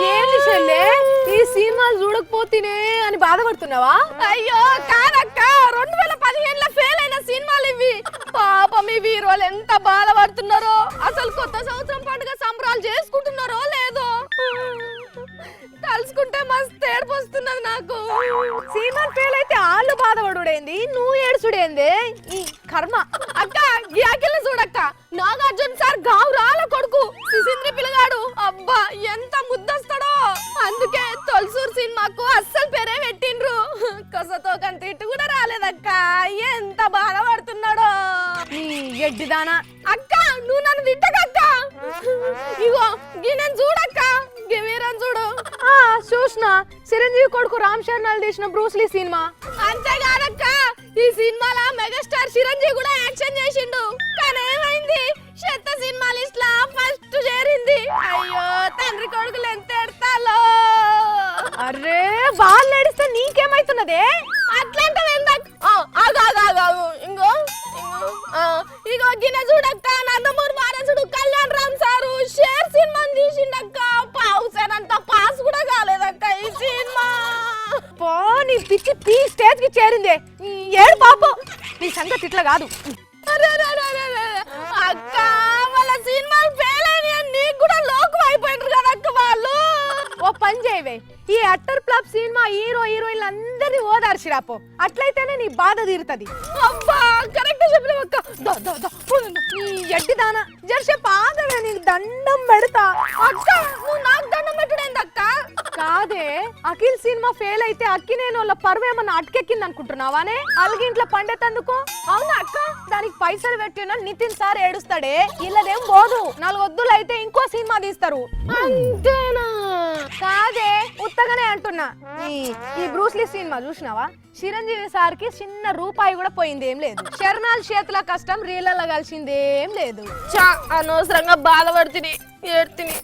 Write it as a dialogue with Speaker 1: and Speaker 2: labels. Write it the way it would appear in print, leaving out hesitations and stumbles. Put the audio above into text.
Speaker 1: ఏంది చెల్లె ఈ సినిమాలు చూడకపోతేనే అని బాధపడుతున్నావా?
Speaker 2: అయ్యో కాదక్క, 2015లో ఫెయిల్ అయిన సినిమాలు ఇవి. పాపం ఈ హీరోలు ఎంత బాధపడుతున్నారో, అసలు కొత్త సంవత్సరం పండుగ సంబరాలు చేసుకుంటున్నారో లేదో తలుసుకుంటే మస్తు ఏడుపు వస్తున్నది నాకు.
Speaker 1: సినిమాలు ఫెయిల్ అయితే వాళ్ళు బాధపడుడేంది, నువ్వు ఏడుచుడేంది? ఈ కర్మ.
Speaker 2: అక్క గియాకిల్ని చూడక్క, నాగార్జున సార్ గావురాల కొడుకు సిసింద్రి పిల్లగాడు. అబ్బా ఎంత ముద్దస్తాడో. అందుకే తొలసూరు సినిమాకు అస్సలు పేరే పెట్టిండ్రు. కొసతో కంత ఇటు కూడా రాలేదక్క, ఎంత బాధపడుతున్నాడో.
Speaker 1: ఈ ఎడ్డిదానా.
Speaker 2: అక్క నువ్వు నన్ను తిట్టకక్క. ఇగో గిన్నెను చూడక్క, గివీరని చూడు.
Speaker 1: చూసినా చిరంజీవి కొడుకు రామ్ చరణ్ తీసిన బ్రూస్లీ సినిమా.
Speaker 2: అంతేగానక్క, ఈ సినిమాలో మెగాస్టార్ చిరంజీవి కూడా యాక్షన్ చేసిండు. కానీ ఏమైంది, చెత్త సినిమా లిస్ట్ లా ఫస్ట్ చేరింది. అయ్యో తండ్రి కొడుకులు ఎంత ఎడతాలో.
Speaker 1: అరే వాళ్ళు ఏడిస్తే నీకేమైతున్నదే?
Speaker 2: అట్లాంటి ఇంగో ఇగో గిన్నె చూడక్క, నందమూరి వారసుడు కళ్యాణ్ రామ్ సారు షేర్ సినిమాని తీసిండక్క. పావుసేనంత పాస్ కూడా కాలేదక్క ఈ సినిమా.
Speaker 1: పో నీ పిచ్చి పీ స్టేజ్ కి చేరిందే. ఏడు పాపం, నీ సంగతి ఇట్లా కాదు.
Speaker 2: అక్క వాళ్ళ సినిమాలు ఫెయిల్ అయినాయి, నీకు కూడా లోకం అయిపోయినారు కదా అక్క వాళ్ళు.
Speaker 1: ఓ పని చేయవే, ఈ అట్టర్ ఫ్లాప్ సినిమా హీరో హీరోయిన్లు అందరినీ ఓదార్చిరాపో, అట్లయితేనే నీ బాధ తీరుతుంది.
Speaker 2: అబ్బా కరెక్ట్ చెప్పినావు అక్క.
Speaker 1: ఈ ఎడ్డిదానా జర్సేపు ఆగవే, నీకు దండం పెడతా.
Speaker 2: అక్క నువ్వు నాకు దండం పెట్టుడేంది అక్క?
Speaker 1: కాదే, అఖిల్ సినిమా ఫెయిల్ అయితే అక్కినేనోళ్ళ పరువేమన్నా అటకెక్కింది అనుకుంటున్నావానే? అలగింట్ల పండేతందుకు. అవునా అక్క? దానికి పైసలు పెట్టిన నితిన్ సార్ ఏడుస్తాడే, ఇల్లదేం పోదు. 4 వద్దులు అయితే ఇంకో సినిమా తీస్తారు.
Speaker 2: అంతేనా?
Speaker 1: కాదే ఉత్తగానే అంటున్నా. ఈ బ్రూస్లీ సినిమా చూసినావా? చిరంజీవి సార్ కి చిన్న రూపాయి కూడా పోయింది ఏం లేదు. శరణాల చేతుల కష్టం రీళ్ళ కలిసిందేం లేదు.
Speaker 2: అనవసరంగా బాధపడుతుంది, ఏడ్తిని.